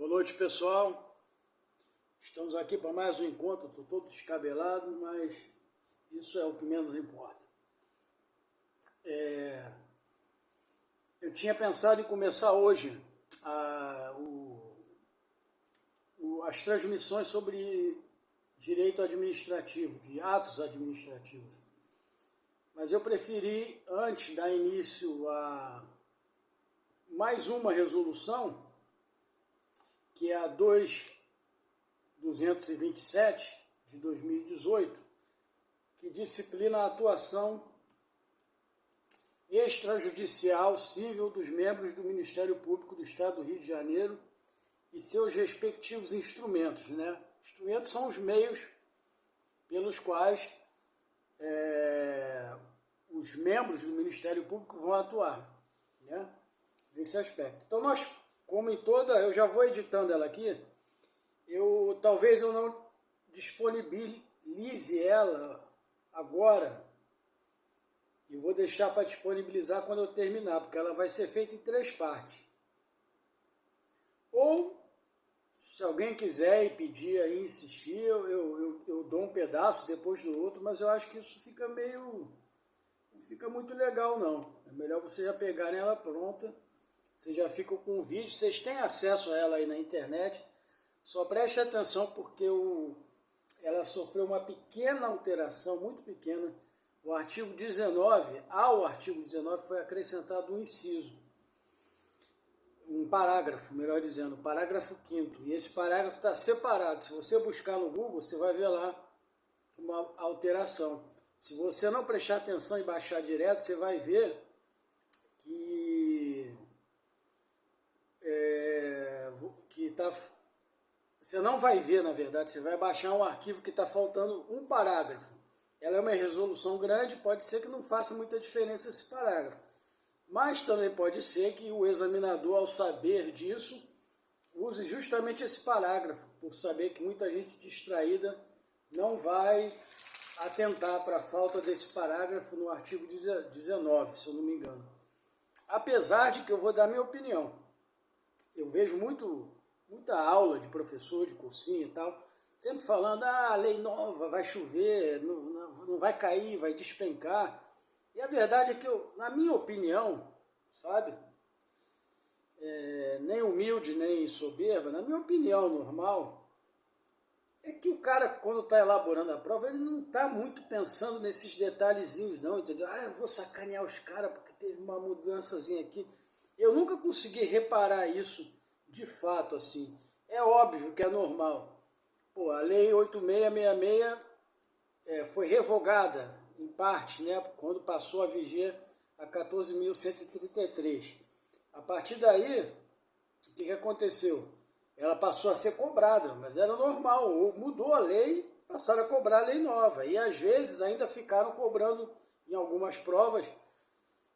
Boa noite, pessoal. Estamos aqui para mais um encontro. Estou todo descabelado, mas isso é o que menos importa. Eu tinha pensado em começar hoje as transmissões sobre direito administrativo, de atos administrativos. Mas eu preferi, antes dar início a mais uma resolução, que é a 2227 de 2018, que disciplina a atuação extrajudicial civil dos membros do Ministério Público do Estado do Rio de Janeiro e seus respectivos instrumentos, né? Instrumentos são os meios pelos quais os membros do Ministério Público vão atuar, né? Nesse aspecto. Então nós, como em toda, eu já vou editando ela aqui, talvez eu não disponibilize ela agora e vou deixar para disponibilizar quando eu terminar, porque ela vai ser feita em 3 partes. Ou, se alguém quiser e pedir aí, insistir, eu dou um pedaço depois do outro, mas eu acho que isso fica não fica muito legal não. É melhor vocês já pegarem ela pronta, vocês já ficam com o vídeo, vocês têm acesso a ela aí na internet, só preste atenção porque ela sofreu uma pequena alteração, muito pequena. O artigo 19, ao artigo 19 foi acrescentado um inciso, um parágrafo, melhor dizendo, parágrafo 5º, e esse parágrafo está separado. Se você buscar no Google, você vai ver lá uma alteração. Se você não prestar atenção e baixar direto, você vai ver você não vai ver, na verdade, você vai baixar um arquivo que está faltando um parágrafo. Ela é uma resolução grande, pode ser que não faça muita diferença esse parágrafo. Mas também pode ser que o examinador, ao saber disso, use justamente esse parágrafo, por saber que muita gente distraída não vai atentar para a falta desse parágrafo no artigo 19, se eu não me engano. Apesar de que eu vou dar minha opinião. Eu vejo muita aula de professor, de cursinho e tal, sempre falando, lei nova, vai chover, não vai cair, vai despencar. E a verdade é que, na minha opinião, sabe, nem humilde, nem soberba, na minha opinião normal, é que o cara, quando está elaborando a prova, ele não está muito pensando nesses detalhezinhos não, entendeu? Eu vou sacanear os caras porque teve uma mudançazinha aqui. Eu nunca consegui reparar isso de fato, assim. É óbvio que é normal. A Lei 8666 foi revogada, em parte, né, quando passou a viger a 14.133. A partir daí, o que aconteceu? Ela passou a ser cobrada, mas era normal. Mudou a lei, passaram a cobrar a lei nova. E às vezes ainda ficaram cobrando, em algumas provas,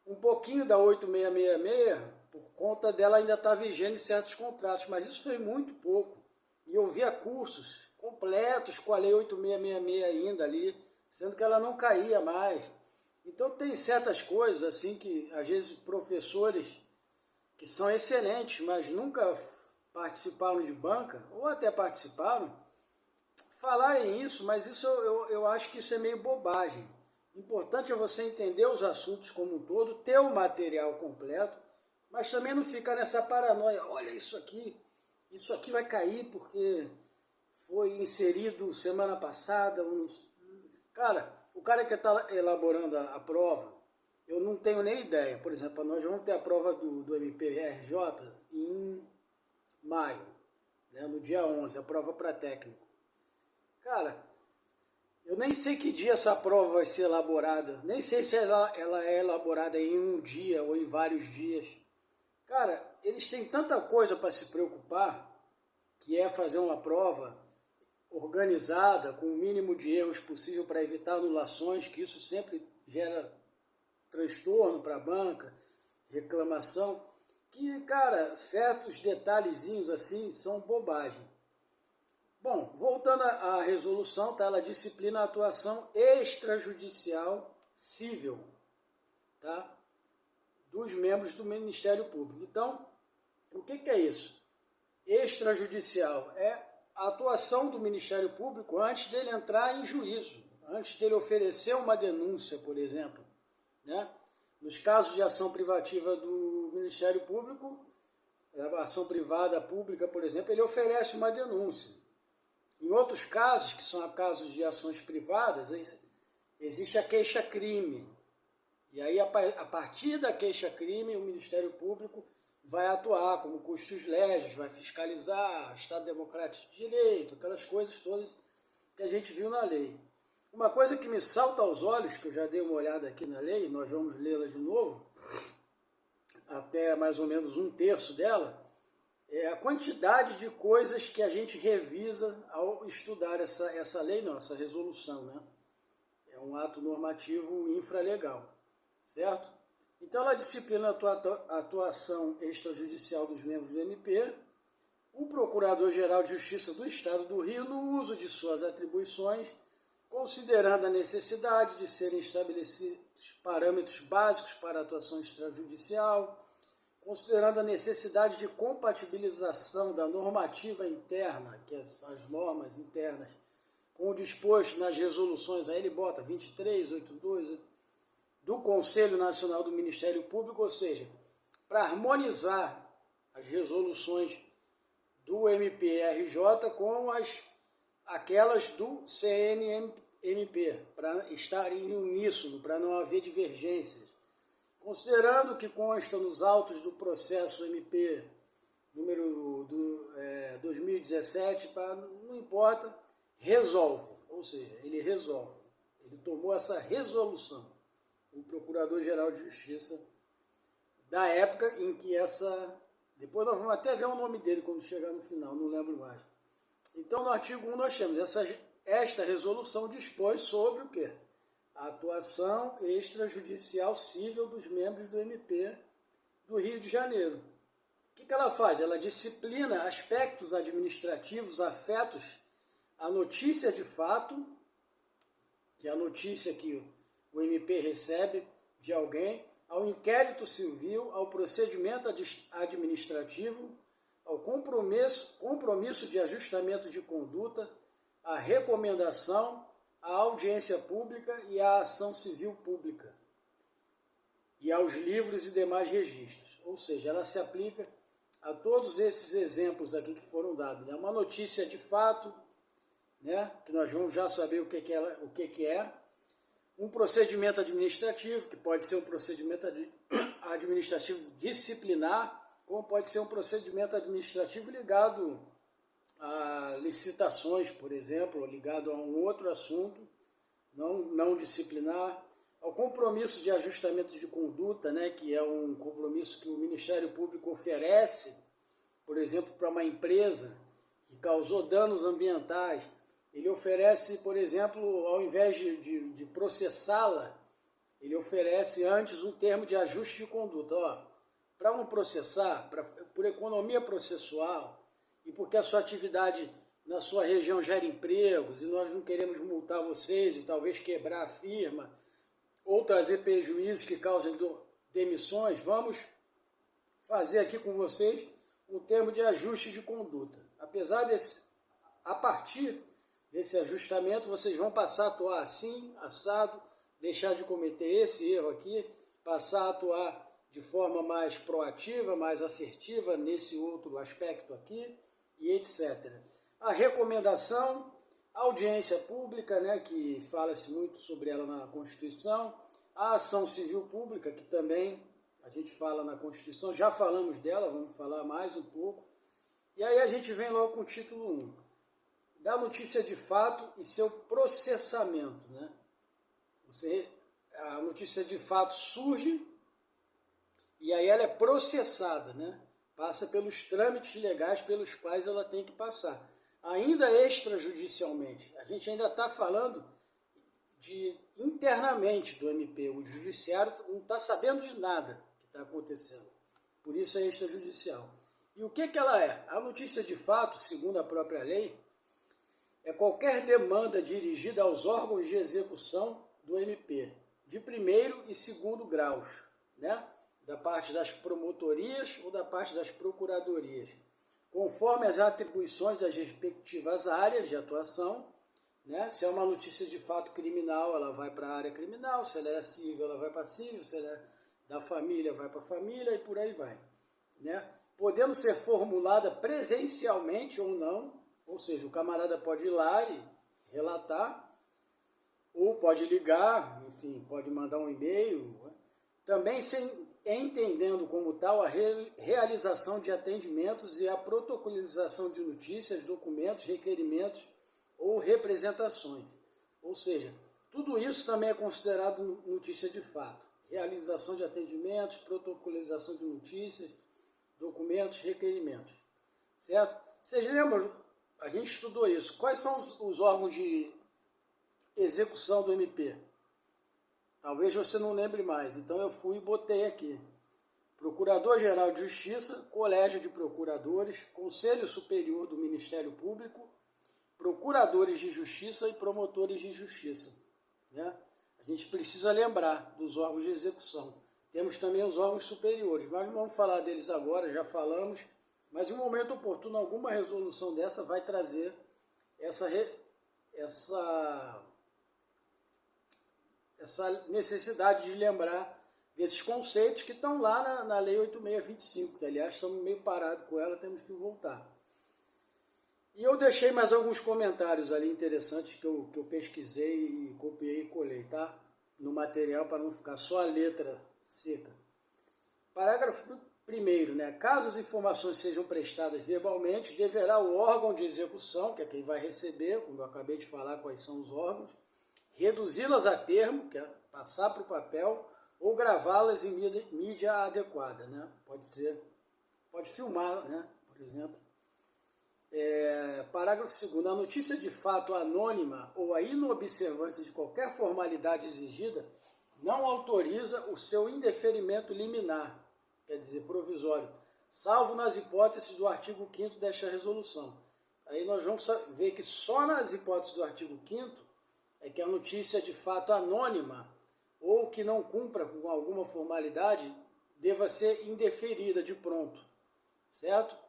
um pouquinho da 8666, por conta dela ainda estar vigente em certos contratos. Mas isso foi muito pouco. E eu via cursos completos com a Lei 8666 ainda ali, sendo que ela não caía mais. Então tem certas coisas assim que, às vezes, professores que são excelentes, mas nunca participaram de banca, ou até participaram, falarem isso, mas isso eu acho que isso é meio bobagem. O importante é você entender os assuntos como um todo, ter o material completo, mas também não ficar nessa paranoia, olha isso aqui vai cair porque foi inserido semana passada. Cara, o cara que está elaborando a prova, eu não tenho nem ideia. Por exemplo, nós vamos ter a prova do MPRJ em maio, né, no dia 11, a prova para técnico. Cara, eu nem sei que dia essa prova vai ser elaborada, nem sei se ela é elaborada em um dia ou em vários dias. Cara, eles têm tanta coisa para se preocupar, que é fazer uma prova organizada, com o mínimo de erros possível para evitar anulações, que isso sempre gera transtorno para a banca, reclamação, que, cara, certos detalhezinhos assim são bobagem. Bom, voltando à resolução, tá? Ela disciplina a atuação extrajudicial civil, tá? Dos membros do Ministério Público. Então, o que é isso? extrajudicial é a atuação do Ministério Público antes dele entrar em juízo, antes dele oferecer uma denúncia, por exemplo, né? Nos casos de ação privativa do Ministério Público, a ação privada pública, por exemplo, ele oferece uma denúncia. Em outros casos, que são casos de ações privadas, existe a queixa-crime. E aí, a partir da queixa-crime, o Ministério Público vai atuar como custos legis, vai fiscalizar Estado Democrático de Direito, aquelas coisas todas que a gente viu na lei. Uma coisa que me salta aos olhos, que eu já dei uma olhada aqui na lei, nós vamos lê-la de novo, até mais ou menos 1/3 dela, é a quantidade de coisas que a gente revisa ao estudar essa lei, não, essa resolução, né? É um ato normativo infralegal, certo? Então ela disciplina a atuação extrajudicial dos membros do MP, o Procurador-Geral de Justiça do Estado do Rio, no uso de suas atribuições, considerando a necessidade de serem estabelecidos parâmetros básicos para a atuação extrajudicial, considerando a necessidade de compatibilização da normativa interna, que as normas internas, com o disposto nas resoluções, aí ele bota 23, 82, do Conselho Nacional do Ministério Público, ou seja, para harmonizar as resoluções do MPRJ com aquelas do CNMP, para estarem em uníssono, para não haver divergências. Considerando que consta nos autos do processo MP número 2017, não importa, resolve, ou seja, ele resolve. Ele tomou essa resolução, o Procurador-Geral de Justiça, da época em que depois nós vamos até ver o nome dele quando chegar no final, não lembro mais. Então, no artigo 1 nós temos esta resolução dispõe sobre o quê? A atuação extrajudicial cível dos membros do MP do Rio de Janeiro. O que ela faz? Ela disciplina aspectos administrativos afetos à notícia de fato, que é a notícia que o MP recebe de alguém, ao inquérito civil, ao procedimento administrativo, ao compromisso de ajustamento de conduta, à recomendação, à audiência pública e à ação civil pública, e aos livros e demais registros. Ou seja, ela se aplica a todos esses exemplos aqui que foram dados. Né? Uma notícia de fato, né? Que nós vamos já saber o que é, um procedimento administrativo, que pode ser um procedimento administrativo disciplinar, como pode ser um procedimento administrativo ligado a licitações, por exemplo, ligado a um outro assunto, não disciplinar, ao compromisso de ajustamento de conduta, né, que é um compromisso que o Ministério Público oferece, por exemplo, para uma empresa que causou danos ambientais. Ele oferece, por exemplo, ao invés de processá-la, ele oferece antes um termo de ajuste de conduta. Para não processar, por economia processual, e porque a sua atividade na sua região gera empregos, e nós não queremos multar vocês e talvez quebrar a firma, ou trazer prejuízos que causem demissões, vamos fazer aqui com vocês um termo de ajuste de conduta. A partir desse ajustamento, vocês vão passar a atuar assim, assado, deixar de cometer esse erro aqui, passar a atuar de forma mais proativa, mais assertiva nesse outro aspecto aqui, e etc. A recomendação, a audiência pública, né, que fala-se muito sobre ela na Constituição, a ação civil pública, que também a gente fala na Constituição, já falamos dela, vamos falar mais um pouco, e aí a gente vem logo com o título 1, da notícia de fato e seu processamento. Né? A notícia de fato surge e aí ela é processada, né? Passa pelos trâmites legais pelos quais ela tem que passar. Ainda extrajudicialmente, a gente ainda está falando internamente do MP, o judiciário não está sabendo de nada que está acontecendo, por isso é extrajudicial. E o que ela é? A notícia de fato, segundo a própria lei, é qualquer demanda dirigida aos órgãos de execução do MP, de primeiro e segundo graus, né? Da parte das promotorias ou da parte das procuradorias, com conforme as atribuições das respectivas áreas de atuação, né? Se é uma notícia de fato criminal, ela vai para a área criminal, se ela é civil, ela vai para civil, se ela é da família, vai para a família e por aí vai, né? Podendo ser formulada presencialmente ou não, ou seja, o camarada pode ir lá e relatar, ou pode ligar, enfim, pode mandar um e-mail, né? Também entendendo como tal a realização de atendimentos e a protocolização de notícias, documentos, requerimentos ou representações. Ou seja, tudo isso também é considerado notícia de fato. Realização de atendimentos, protocolização de notícias, documentos, requerimentos. Certo? Vocês lembram? A gente estudou isso. Quais são os órgãos de execução do MP? Talvez você não lembre mais. Então eu fui e botei aqui. Procurador-Geral de Justiça, Colégio de Procuradores, Conselho Superior do Ministério Público, Procuradores de Justiça e Promotores de Justiça, né? A gente precisa lembrar dos órgãos de execução. Temos também os órgãos superiores, mas não vamos falar deles agora, já falamos, mas em um momento oportuno alguma resolução dessa vai trazer essa necessidade de lembrar desses conceitos que estão lá na Lei 8625, que aliás estamos meio parados com ela, temos que voltar. E eu deixei mais alguns comentários ali interessantes que eu pesquisei e copiei e colei, tá? No material para não ficar só a letra seca. Parágrafo 1º, né? Caso as informações sejam prestadas verbalmente, deverá o órgão de execução, que é quem vai receber, como eu acabei de falar quais são os órgãos, reduzi-las a termo, que é passar para o papel, ou gravá-las em mídia adequada, né? Pode filmar, né? Por exemplo. Parágrafo 2º. A notícia de fato anônima ou a inobservância de qualquer formalidade exigida não autoriza o seu indeferimento liminar, quer dizer, provisório, salvo nas hipóteses do artigo 5º desta resolução. Aí nós vamos ver que só nas hipóteses do artigo 5º é que a notícia de fato anônima ou que não cumpra com alguma formalidade deva ser indeferida de pronto, certo?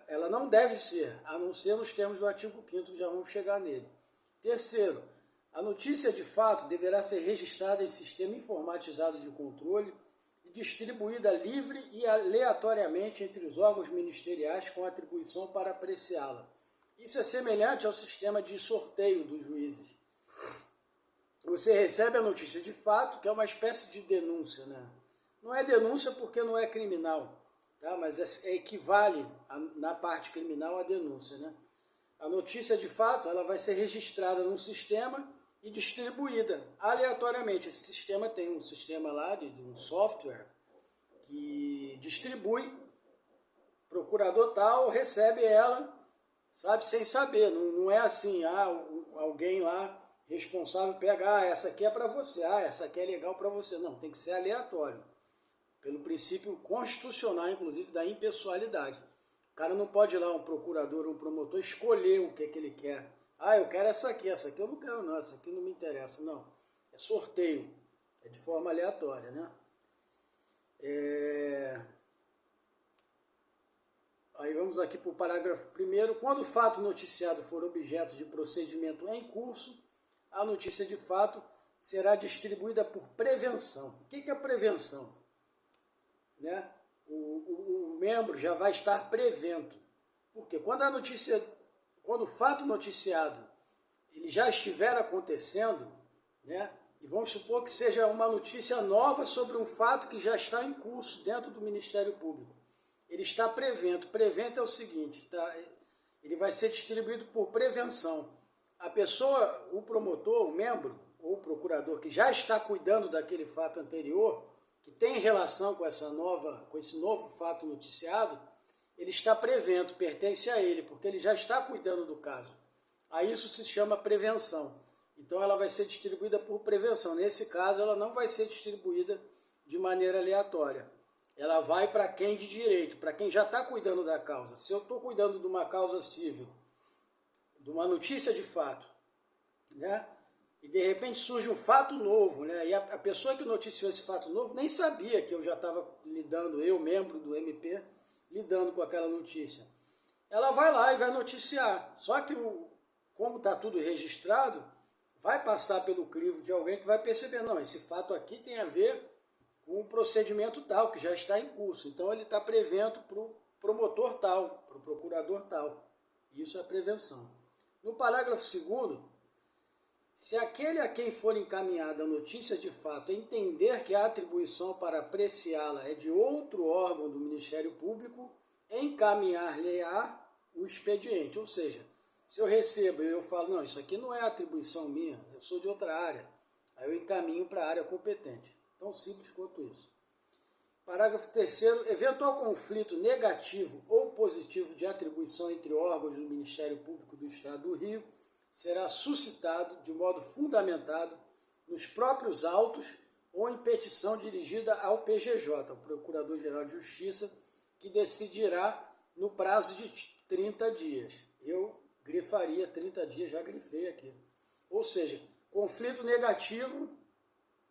Ela não deve ser, a não ser nos termos do artigo 5º, já vamos chegar nele. Terceiro, a notícia de fato deverá ser registrada em sistema informatizado de controle e distribuída livre e aleatoriamente entre os órgãos ministeriais com atribuição para apreciá-la. Isso é semelhante ao sistema de sorteio dos juízes. Você recebe a notícia de fato, que é uma espécie de denúncia, né? Não é denúncia porque não é criminal, tá? Mas equivale na parte criminal à denúncia, né? A notícia de fato ela vai ser registrada num sistema e distribuída aleatoriamente. Esse sistema tem um sistema lá de um software que distribui, procurador tal recebe ela, sabe, sem saber. Não é assim, alguém lá responsável pega, essa aqui é para você, essa aqui é legal para você. Não, tem que ser aleatório. Pelo princípio constitucional, inclusive, da impessoalidade. O cara não pode ir lá, um procurador, um promotor, escolher o que ele quer. Eu quero essa aqui eu não quero não, essa aqui não me interessa, não. É sorteio, é de forma aleatória, né? Aí vamos aqui para o parágrafo 1º. Quando o fato noticiado for objeto de procedimento em curso, a notícia de fato será distribuída por prevenção. O que é prevenção? Né? O membro já vai estar prevento. Porque quando o fato noticiado ele já estiver acontecendo, né? E vamos supor que seja uma notícia nova sobre um fato que já está em curso dentro do Ministério Público. Ele está prevento. Prevento é o seguinte, tá? Ele vai ser distribuído por prevenção. A pessoa, o promotor, o membro ou o procurador que já está cuidando daquele fato anterior, que tem relação com esse novo fato noticiado, ele está prevento, pertence a ele, porque ele já está cuidando do caso. A isso se chama prevenção. Então ela vai ser distribuída por prevenção. Nesse caso, ela não vai ser distribuída de maneira aleatória. Ela vai para quem de direito, para quem já está cuidando da causa. Se eu estou cuidando de uma causa civil, de uma notícia de fato, né? E de repente surge um fato novo, né? E a pessoa que noticiou esse fato novo nem sabia que eu já estava lidando, eu, membro do MP, lidando com aquela notícia. ela vai lá e vai noticiar. Só que, como está tudo registrado, vai passar pelo crivo de alguém que vai perceber, não, esse fato aqui tem a ver com um procedimento tal, que já está em curso. Então ele está prevento para o promotor tal, para o procurador tal. Isso é prevenção. No parágrafo 2º, se aquele a quem for encaminhada a notícia de fato entender que a atribuição para apreciá-la é de outro órgão do Ministério Público, encaminhar-lhe-á o expediente. Ou seja, se eu recebo e eu falo, não, isso aqui não é atribuição minha, eu sou de outra área, aí eu encaminho para a área competente. Tão simples quanto isso. Parágrafo 3º, eventual conflito negativo ou positivo de atribuição entre órgãos do Ministério Público do Estado do Rio será suscitado de modo fundamentado nos próprios autos ou em petição dirigida ao PGJ, o Procurador-Geral de Justiça, que decidirá no prazo de 30 dias. Eu grifaria 30 dias, já grifei aqui. Ou seja, conflito negativo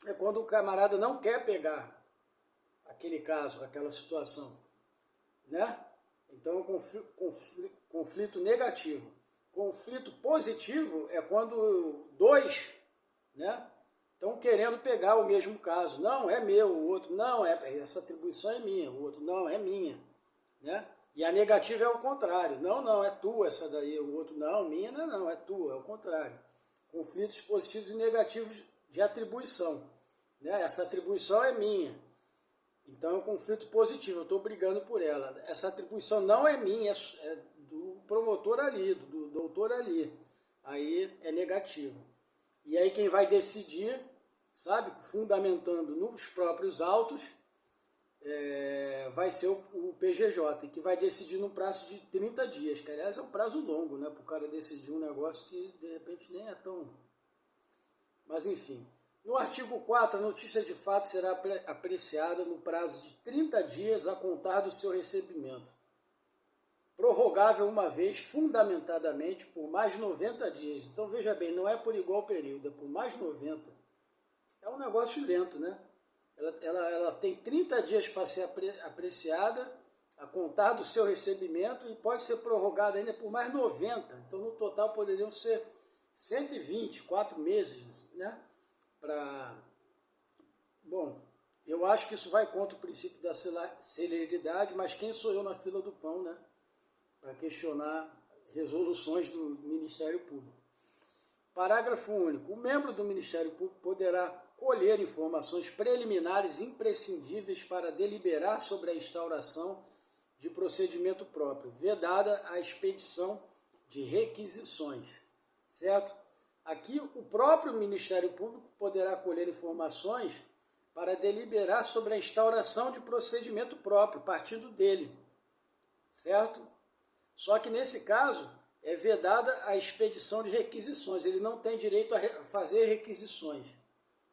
é quando o camarada não quer pegar aquele caso, aquela situação, né? Então, conflito negativo. Conflito positivo é quando dois, né, estão querendo pegar o mesmo caso. Não, é meu, o outro, não, essa atribuição é minha, o outro, não, é minha, né? E a negativa é o contrário. Não, não, é tua essa daí, o outro, não, minha não, é tua, é o contrário. Conflitos positivos e negativos de atribuição, né? Essa atribuição é minha. Então é um conflito positivo, eu estou brigando por ela. Essa atribuição não é minha, é do promotor ali, do doutor ali. Aí é negativo. E aí quem vai decidir, sabe, fundamentando nos próprios autos, vai ser o PGJ, que vai decidir no prazo de 30 dias, que aliás é um prazo longo, né, para o cara decidir um negócio que de repente nem é tão... Mas enfim... No artigo 4, a notícia de fato será apreciada no prazo de 30 dias a contar do seu recebimento, prorrogável uma vez, fundamentadamente, por mais 90 dias. Então, veja bem, não é por igual período, é por mais 90. É um negócio lento, né? Ela tem 30 dias para ser apreciada a contar do seu recebimento e pode ser prorrogada ainda por mais 90. Então, no total, poderiam ser 120, 4 meses, né? Bom, eu acho que isso vai contra o princípio da celeridade, mas quem sou eu na fila do pão, né? Para questionar resoluções do Ministério Público. Parágrafo único. O membro do Ministério Público poderá colher informações preliminares imprescindíveis para deliberar sobre a instauração de procedimento próprio, vedada a expedição de requisições, certo? Aqui, o próprio Ministério Público poderá colher informações para deliberar sobre a instauração de procedimento próprio, partindo dele, certo? Só que, nesse caso, é vedada a expedição de requisições. Ele não tem direito a fazer requisições,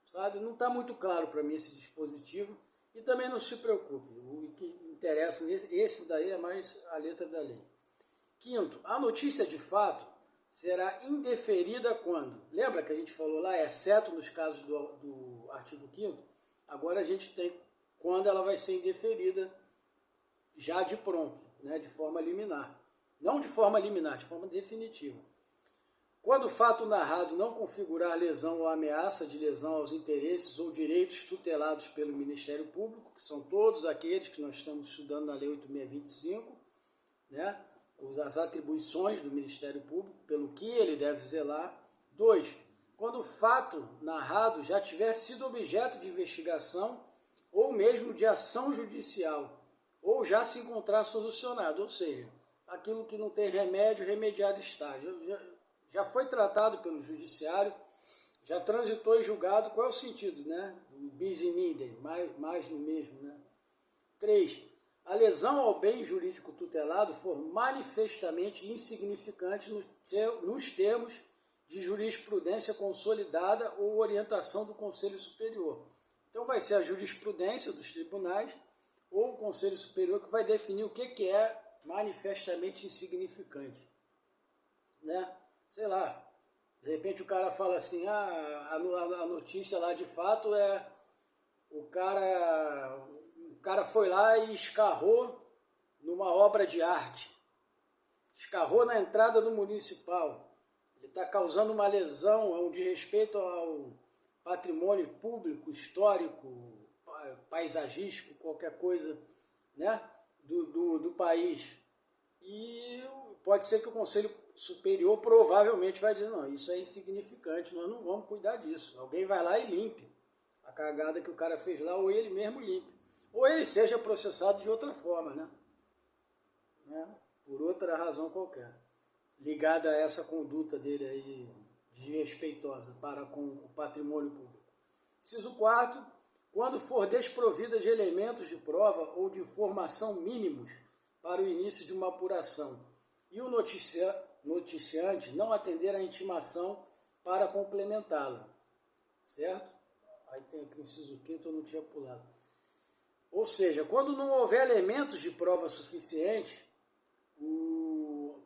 sabe? Não está muito claro para mim esse dispositivo e também não se preocupe. O que interessa, esse daí é mais a letra da lei. Quinto, a notícia de fato será indeferida quando? Lembra que a gente falou lá, exceto nos casos do artigo 5º? Agora a gente tem quando ela vai ser indeferida já de pronto, né, de forma liminar. Não de forma liminar, de forma definitiva. Quando o fato narrado não configurar lesão ou ameaça de lesão aos interesses ou direitos tutelados pelo Ministério Público, que são todos aqueles que nós estamos estudando na Lei 8625, né? As atribuições do Ministério Público, pelo que ele deve zelar. 2. Quando o fato narrado já tiver sido objeto de investigação ou mesmo de ação judicial, ou já se encontrar solucionado, ou seja, aquilo que não tem remédio, remediado está. Já foi tratado pelo judiciário, já transitou em julgado. Qual é o sentido, né? O bis in idem, mais no mesmo, né? 3. A lesão ao bem jurídico tutelado for manifestamente insignificante nos termos de jurisprudência consolidada ou orientação do Conselho Superior. Então vai ser a jurisprudência dos tribunais ou o Conselho Superior que vai definir o que é manifestamente insignificante, né? Sei lá, de repente o cara fala assim, a notícia lá de fato é o cara foi lá e escarrou numa obra de arte. escarrou na entrada do municipal, ele está causando uma lesão, um desrespeito ao patrimônio público, histórico, paisagístico, qualquer coisa, né, do país. E pode ser que o Conselho Superior provavelmente vai dizer, não, isso é insignificante, nós não vamos cuidar disso. Alguém vai lá e limpe a cagada que o cara fez lá, ou ele mesmo limpe. Ou ele seja processado de outra forma, né? Por outra razão qualquer, ligada a essa conduta dele aí, desrespeitosa para com o patrimônio público. Inciso 4, quando for desprovida de elementos de prova ou de informação mínimos para o início de uma apuração e o noticiante não atender à intimação para complementá-la, certo? Aí tem aqui o inciso 5º, eu não tinha pulado. Ou seja, quando não houver elementos de prova suficiente,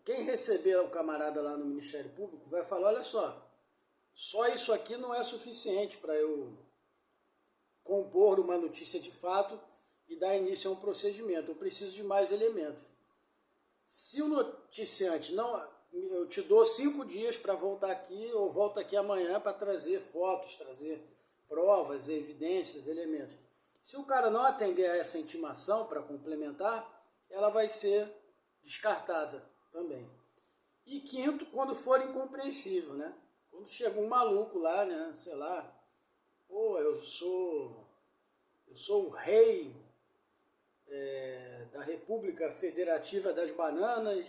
quem receber o camarada lá no Ministério Público vai falar, olha só isso aqui não é suficiente para eu compor uma notícia de fato e dar início a um procedimento, eu preciso de mais elementos. Se o noticiante não, eu te dou 5 dias para voltar aqui, ou volta aqui amanhã para trazer fotos, trazer provas, evidências, elementos. Se o cara não atender a essa intimação para complementar, ela vai ser descartada também. E 5º, quando for incompreensível, né? Quando chega um maluco lá, né? Sei lá, pô, eu sou o rei da República Federativa das Bananas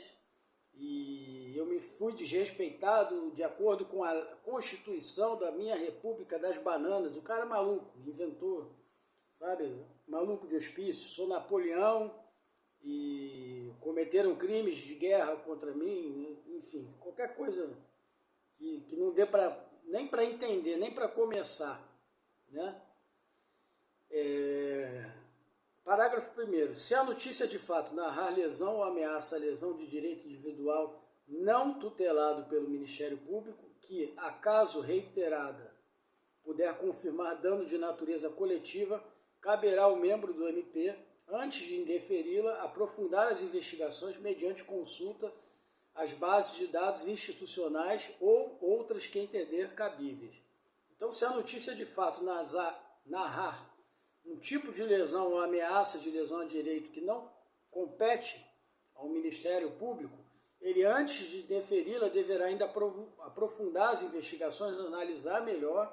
e eu me fui desrespeitado de acordo com a Constituição da minha República das Bananas. O cara é maluco, inventou, sabe? Maluco de hospício, sou Napoleão e cometeram crimes de guerra contra mim, enfim, qualquer coisa que não dê nem para entender, nem para começar, né? Parágrafo 1º. Se a notícia de fato narrar lesão ou ameaça à lesão de direito individual não tutelado pelo Ministério Público, que, acaso reiterada, puder confirmar dano de natureza coletiva, caberá ao membro do MP, antes de indeferi-la, aprofundar as investigações mediante consulta às bases de dados institucionais ou outras que entender cabíveis. Então, se a notícia de fato narrar um tipo de lesão ou ameaça de lesão a direito que não compete ao Ministério Público, ele, antes de deferi-la, deverá ainda aprofundar as investigações, analisar melhor,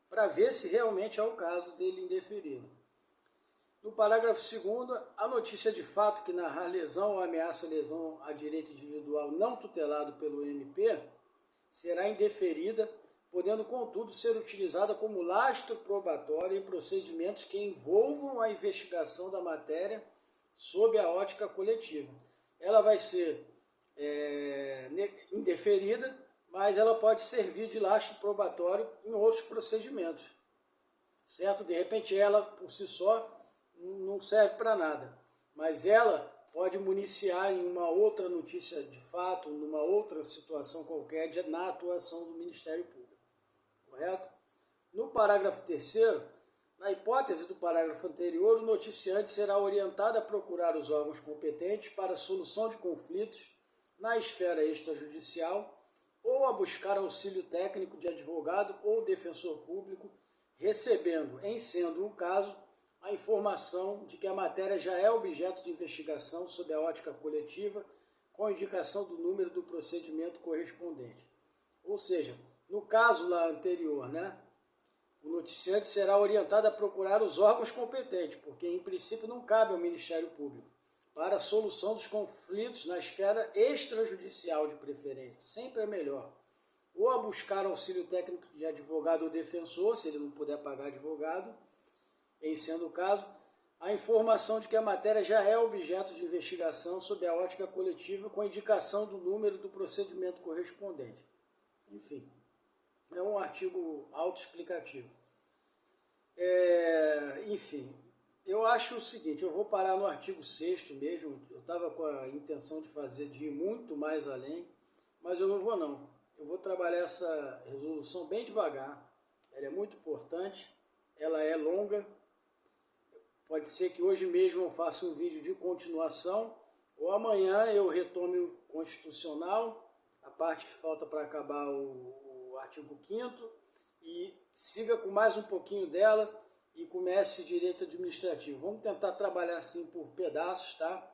para ver se realmente é o caso dele indeferi-la. No parágrafo 2º, a notícia de fato que narrar lesão ou ameaça lesão a direito individual não tutelado pelo MP será indeferida, podendo, contudo, ser utilizada como lastro probatório em procedimentos que envolvam a investigação da matéria sob a ótica coletiva. Ela vai ser indeferida, mas ela pode servir de lastro probatório em outros procedimentos, certo? De repente ela, por si só, não serve para nada, mas ela pode municiar em uma outra notícia de fato, numa outra situação qualquer, na atuação do Ministério Público. Correto? No parágrafo 3º, na hipótese do parágrafo anterior, o noticiante será orientado a procurar os órgãos competentes para a solução de conflitos na esfera extrajudicial ou a buscar auxílio técnico de advogado ou defensor público, recebendo, em sendo o caso, a informação de que a matéria já é objeto de investigação sob a ótica coletiva, com indicação do número do procedimento correspondente. Ou seja, no caso lá anterior, né, o noticiante será orientado a procurar os órgãos competentes, porque em princípio não cabe ao Ministério Público, para a solução dos conflitos na esfera extrajudicial de preferência, sempre é melhor. Ou a buscar auxílio técnico de advogado ou defensor, se ele não puder pagar advogado, em sendo o caso, a informação de que a matéria já é objeto de investigação sob a ótica coletiva com a indicação do número do procedimento correspondente. Enfim, é um artigo autoexplicativo. Enfim, eu acho o seguinte, eu vou parar no artigo 6º mesmo, eu estava com a intenção de ir muito mais além, mas eu não vou não. Eu vou trabalhar essa resolução bem devagar, ela é muito importante, ela é longa. Pode ser que hoje mesmo eu faça um vídeo de continuação, ou amanhã eu retome constitucional, a parte que falta para acabar o artigo 5º, e siga com mais um pouquinho dela e comece direito administrativo. Vamos tentar trabalhar assim por pedaços, tá?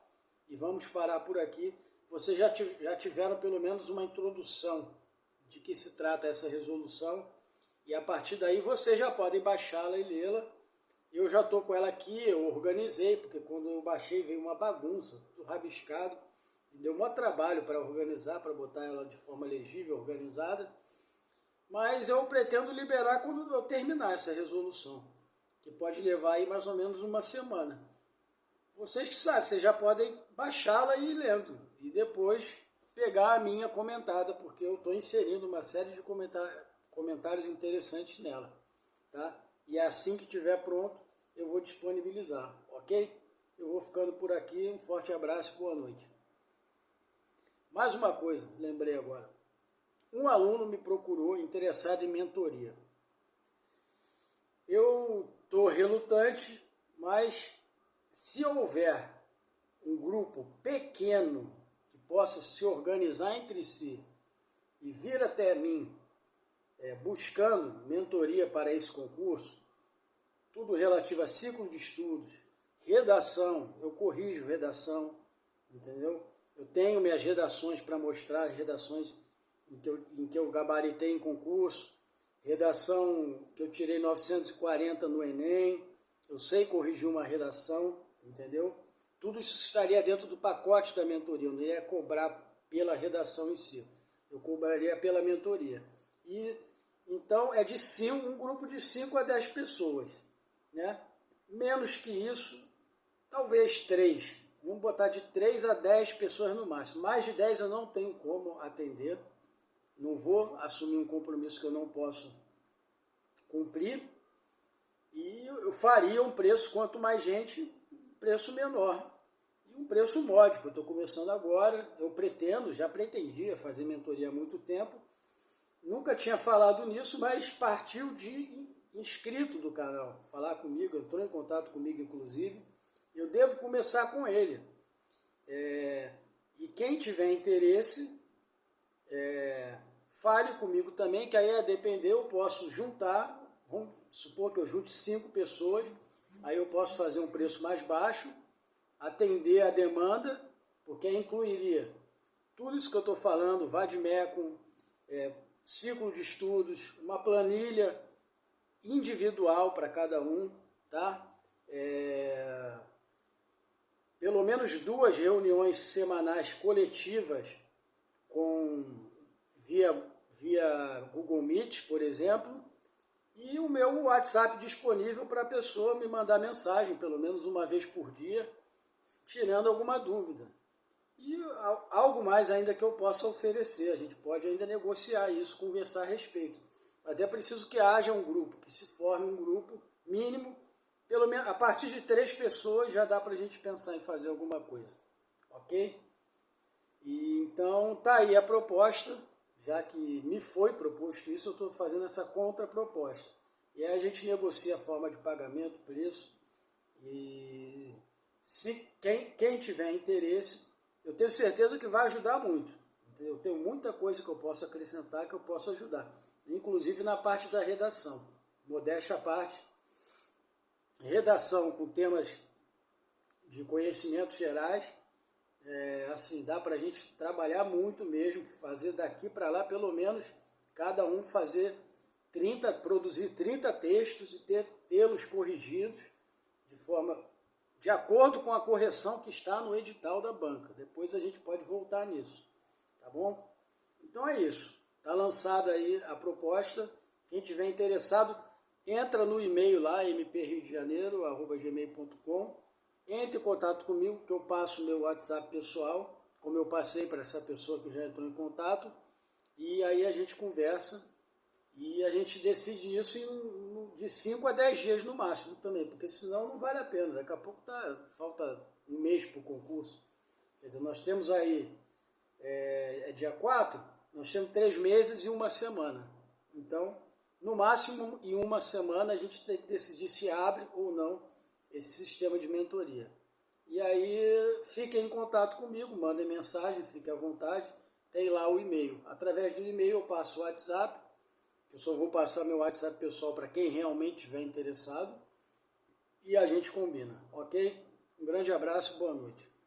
E vamos parar por aqui. Vocês já tiveram pelo menos uma introdução de que se trata essa resolução, e a partir daí vocês já podem baixá-la e lê-la. Eu já estou com ela aqui, eu organizei, porque quando eu baixei veio uma bagunça, tudo rabiscado, e deu um trabalho para organizar, para botar ela de forma legível, organizada, mas eu pretendo liberar quando eu terminar essa resolução, que pode levar aí mais ou menos uma semana. Vocês que sabem, vocês já podem baixá-la e ir lendo, e depois pegar a minha comentada, porque eu estou inserindo uma série de comentários interessantes nela, tá? E assim que estiver pronto, eu vou disponibilizar, ok? Eu vou ficando por aqui, um forte abraço e boa noite. Mais uma coisa, lembrei agora. Um aluno me procurou interessado em mentoria. Eu estou relutante, mas se houver um grupo pequeno que possa se organizar entre si e vir até mim buscando mentoria para esse concurso, tudo relativo a ciclo de estudos, redação, eu corrijo redação, entendeu? Eu tenho minhas redações para mostrar, redações em que eu gabaritei em concurso, redação que eu tirei 940 no Enem, eu sei corrigir uma redação, entendeu? Tudo isso estaria dentro do pacote da mentoria, eu não ia cobrar pela redação em si, eu cobraria pela mentoria. E então é um grupo de 5 a 10 pessoas, né? Menos que isso, talvez 3. Vamos botar de 3 a 10 pessoas no máximo. Mais de 10 eu não tenho como atender. Não vou assumir um compromisso que eu não posso cumprir. E eu faria um preço, quanto mais gente, um preço menor. E um preço módico. Eu estou começando agora. Eu já pretendia fazer mentoria há muito tempo. Nunca tinha falado nisso, mas partiu de inscrito do canal falar comigo, entrou em contato comigo inclusive. Eu devo começar com ele. E quem tiver interesse, fale comigo também, que aí a depender eu posso juntar, vamos supor que eu junte 5 pessoas, aí eu posso fazer um preço mais baixo, atender a demanda, porque incluiria tudo isso que eu estou falando, vademecum, ciclo de estudos, uma planilha individual para cada um, tá? Pelo menos 2 reuniões semanais coletivas via Google Meet, por exemplo, e o meu WhatsApp disponível para a pessoa me mandar mensagem, pelo menos uma vez por dia, tirando alguma dúvida. E algo mais ainda que eu possa oferecer, a gente pode ainda negociar isso, conversar a respeito. Mas é preciso que haja um grupo, que se forme um grupo mínimo, pelo menos a partir de 3 pessoas já dá para a gente pensar em fazer alguma coisa, ok? E então tá aí a proposta, já que me foi proposto isso, eu estou fazendo essa contraproposta. E aí a gente negocia a forma de pagamento, preço, e se quem tiver interesse, eu tenho certeza que vai ajudar muito. Eu tenho muita coisa que eu posso acrescentar, que eu posso ajudar. Inclusive na parte da redação. Modéstia à parte. Redação com temas de conhecimentos gerais. Assim, dá para a gente trabalhar muito mesmo. Fazer daqui para lá, pelo menos, cada um produzir 30 textos e tê-los corrigidos de acordo com a correção que está no edital da banca. Depois a gente pode voltar nisso, tá bom? Então é isso. Está lançada aí a proposta. Quem tiver interessado, entra no e-mail lá, mpriodejaneiro@gmail.com. Entre em contato comigo, que eu passo o meu WhatsApp pessoal, como eu passei para essa pessoa que já entrou em contato, e aí a gente conversa e a gente decide isso de 5 a 10 dias no máximo também, porque senão não vale a pena. Daqui a pouco falta um mês para o concurso. Quer dizer, nós temos aí, dia 4, nós temos 3 meses e 1 semana. Então, no máximo, em 1 semana, a gente tem que decidir se abre ou não esse sistema de mentoria. E aí fiquem em contato comigo, mandem mensagem, fiquem à vontade. Tem lá o e-mail. Através do e-mail eu passo o WhatsApp. Eu só vou passar meu WhatsApp pessoal para quem realmente estiver interessado. E a gente combina, ok? Um grande abraço e boa noite.